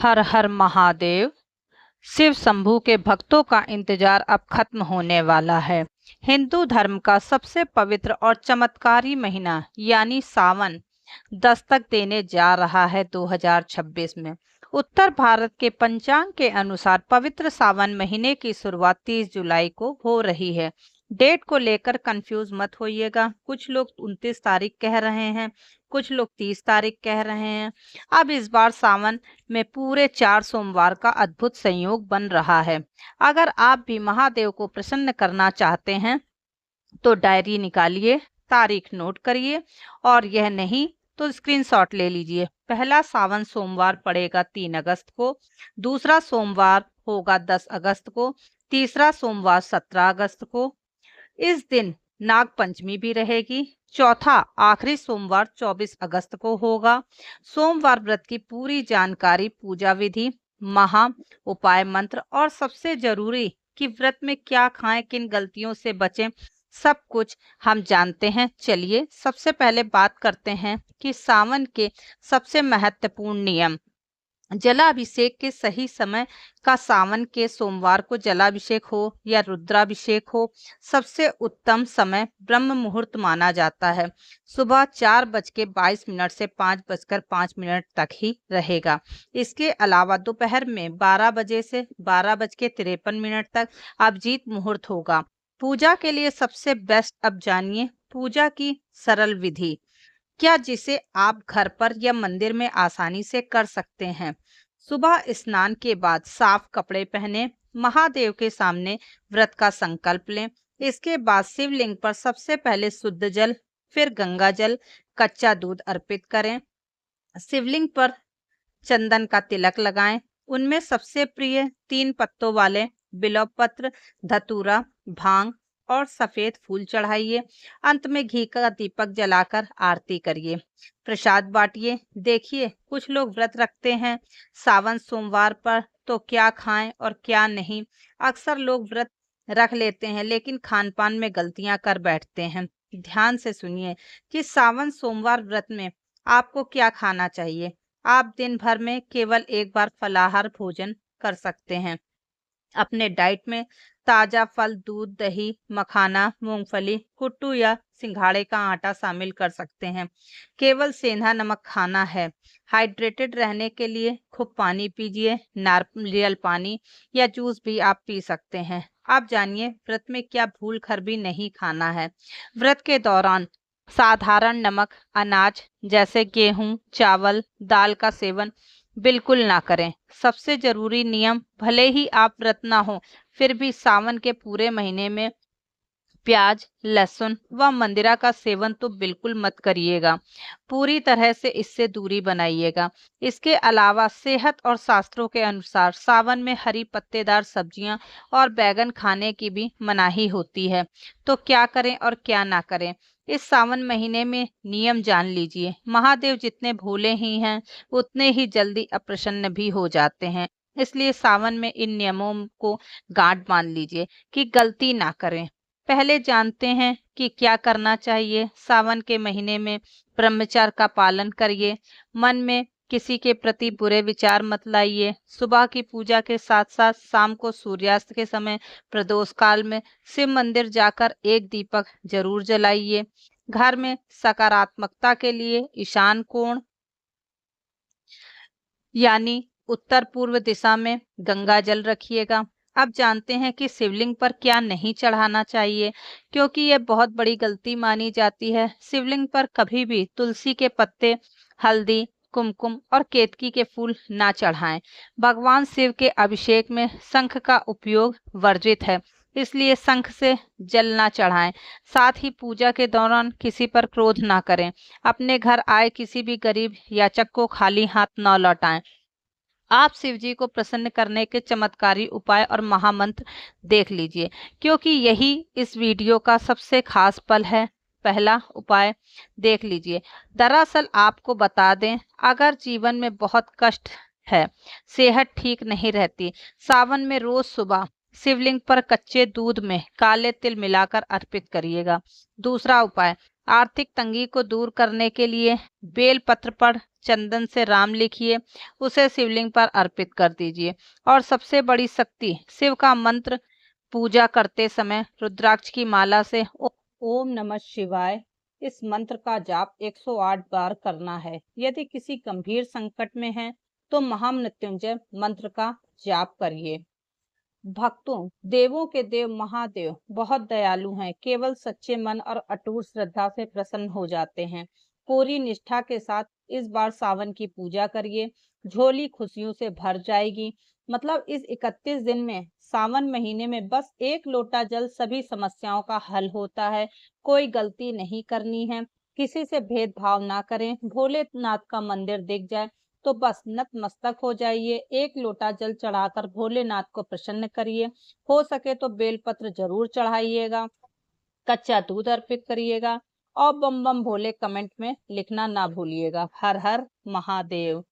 हर हर महादेव। शिव शंभू के भक्तों का इंतजार अब खत्म होने वाला है। हिंदू धर्म का सबसे पवित्र और चमत्कारी महीना यानी सावन दस्तक देने जा रहा है 2026 में। उत्तर भारत के पंचांग के अनुसार पवित्र सावन महीने की शुरुआत 30 जुलाई को हो रही है। डेट को लेकर कंफ्यूज मत होइएगा, कुछ लोग 29 तारीख कह रहे हैं, कुछ लोग 30 तारीख कह रहे हैं। अब इस बार सावन में पूरे 4 सोमवार का अद्भुत संयोग बन रहा है। अगर आप भी महादेव को प्रसन्न करना चाहते हैं तो डायरी निकालिए, तारीख नोट करिए और यह नहीं तो स्क्रीनशॉट ले लीजिए। पहला सावन सोमवार पड़ेगा 3 अगस्त को, दूसरा सोमवार होगा 10 अगस्त को, तीसरा सोमवार 17 अगस्त को। इस दिन नाग पंचमी भी रहेगी। चौथा आखिरी सोमवार 24 अगस्त को होगा। सोमवार व्रत की पूरी जानकारी, पूजा विधि, महा उपाय मंत्र और सबसे जरूरी कि व्रत में क्या खाएं, किन गलतियों से बचें, सब कुछ हम जानते हैं। चलिए सबसे पहले बात करते हैं कि सावन के सबसे महत्वपूर्ण नियम। जलाभिषेक के सही समय का सावन के सोमवार को जलाभिषेक हो या रुद्राभिषेक हो, सबसे उत्तम समय ब्रह्म मुहूर्त माना जाता है। सुबह 4:22 से 5:05 तक ही रहेगा। इसके अलावा दोपहर में 12 बजे से 12:53 तक अभिजीत मुहूर्त होगा। पूजा के लिए सबसे बेस्ट अब जानिए पूजा की सरल विधि, क्या जिसे आप घर पर या मंदिर में आसानी से कर सकते हैं। सुबह स्नान के बाद साफ कपड़े पहने, महादेव के सामने व्रत का संकल्प लें। इसके बाद शिवलिंग पर सबसे पहले शुद्ध जल, फिर गंगा जल, कच्चा दूध अर्पित करें। शिवलिंग पर चंदन का तिलक लगाएं। उनमें सबसे प्रिय 3 पत्तों वाले बिल्व पत्र, धतूरा, भांग और सफेद फूल चढ़ाइए। अंत में घी का दीपक जलाकर आरती करिए। प्रसाद बांटिए। देखिए कुछ लोग व्रत रखते हैं सावन सोमवार पर, तो क्या खाएं और क्या नहीं। अक्सर लोग व्रत रख लेते हैं लेकिन खान पान में गलतियां कर बैठते हैं। ध्यान से सुनिए कि सावन सोमवार व्रत में आपको क्या खाना चाहिए। आप दिन भर में केवल एक बार फलाहार भोजन कर सकते हैं। अपने डाइट में ताजा फल, दूध, दही, मखाना, मूंगफली, कुट्टू या सिंघाड़े का आटा शामिल कर सकते हैं। केवल सेंधा नमक खाना है। हाइड्रेटेड रहने के लिए खूब पानी पीजिए। नारियल पानी या जूस भी आप पी सकते हैं। आप जानिए व्रत में क्या भूल कर भी नहीं खाना है। व्रत के दौरान साधारण नमक अनाज जैसे गेहूं, चावल, दाल का सेवन बिल्कुल ना करें। सबसे जरूरी नियम, भले ही आप व्रत ना हो फिर भी सावन के पूरे महीने में प्याज, लहसुन व मंदिरा का सेवन तो बिल्कुल मत करिएगा। पूरी तरह से इससे दूरी बनाइएगा। इसके अलावा सेहत और शास्त्रों के अनुसार सावन में हरी पत्तेदार सब्जियां और बैगन खाने की भी मनाही होती है। तो क्या करें और क्या ना करें, इस सावन महीने में नियम जान लीजिए। महादेव जितने भोले ही हैं उतने ही जल्दी अप्रसन्न भी हो जाते हैं। इसलिए सावन में इन नियमों को गांठ बांध लीजिए कि गलती ना करें। पहले जानते हैं कि क्या करना चाहिए। सावन के महीने में ब्रह्मचर्य का पालन करिए। मन में किसी के प्रति बुरे विचार मत लाइए। सुबह की पूजा के साथ साथ शाम को सूर्यास्त के समय प्रदोष काल में शिव मंदिर जाकर एक दीपक जरूर जलाइए। घर में सकारात्मकता के लिए ईशान कोण यानी उत्तर पूर्व दिशा में गंगा जल रखिएगा। अब जानते हैं कि शिवलिंग पर क्या नहीं चढ़ाना चाहिए, क्योंकि यह बहुत बड़ी गलती मानी जाती है। शिवलिंग पर कभी भी तुलसी के पत्ते, हल्दी, कुमकुम और केतकी के फूल ना चढ़ाएं। भगवान शिव के अभिषेक में शंख का उपयोग वर्जित है, इसलिए शंख से जल ना चढ़ाएं। साथ ही पूजा के दौरान किसी पर क्रोध ना करें। अपने घर आए किसी भी गरीब याचक को खाली हाथ न लौटाएं। आप शिव जी को प्रसन्न करने के चमत्कारी उपाय और महामंत्र देख लीजिए, क्योंकि यही इस वीडियो का सबसे खास पल है। पहला उपाय देख लीजिए। दरअसल आपको बता दें, अगर जीवन में बहुत कष्ट है, सेहत ठीक नहीं रहती, सावन में रोज सुबह शिवलिंग पर कच्चे दूध में काले तिल मिलाकर अर्पित करिएगा। दूसरा उपाय, आर्थिक तंगी को दूर करने के लिए बेल पत्र पर चंदन से राम लिखिए, उसे शिवलिंग पर अर्पित कर दीजिए। और सबसे बड़ी शक्ति, शिव का मंत्र पूजा करते समय रुद्राक्ष की माला से ओम नमः शिवाय इस मंत्र का जाप 108 बार करना है। यदि किसी गंभीर संकट में है तो महामृत्युंजय मंत्र का जाप करिए। भक्तों, देवों के देव महादेव बहुत दयालु हैं, केवल सच्चे मन और अटूट श्रद्धा से प्रसन्न हो जाते हैं। पूरी निष्ठा के साथ इस बार सावन की पूजा करिए, झोली खुशियों से भर जाएगी। मतलब इस 31 दिन में, सावन महीने में बस एक लोटा जल सभी समस्याओं का हल होता है। कोई गलती नहीं करनी है, किसी से भेदभाव ना करें। भोलेनाथ का मंदिर दिख जाए तो बस नतमस्तक हो जाइए, एक लोटा जल चढ़ाकर भोलेनाथ को प्रसन्न करिए। हो सके तो बेलपत्र जरूर चढ़ाइएगा, कच्चा दूध अर्पित करिएगा और बम बम भोले कमेंट में लिखना ना भूलिएगा। हर हर महादेव।